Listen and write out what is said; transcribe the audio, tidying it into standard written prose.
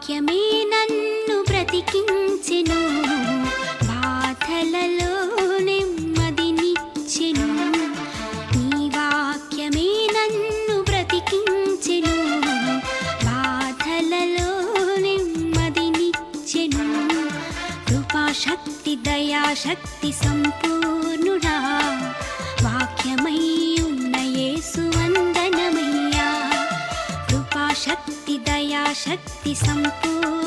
వాక్యమే నన్ను బ్రతికించెను, బాధలలో నెమ్మదినిచ్చెను. నీ వాక్యమే నన్ను బ్రతికించెను, బాధలలో నెమ్మదినిచ్చెను. కృపాశక్తి దయాశక్తి సంపూర్ణుడా, వాక్యమై ఉన్న యేసు వందనమయ్యా. కృపాశక్తి దయాశక్తి సంపూర్ణ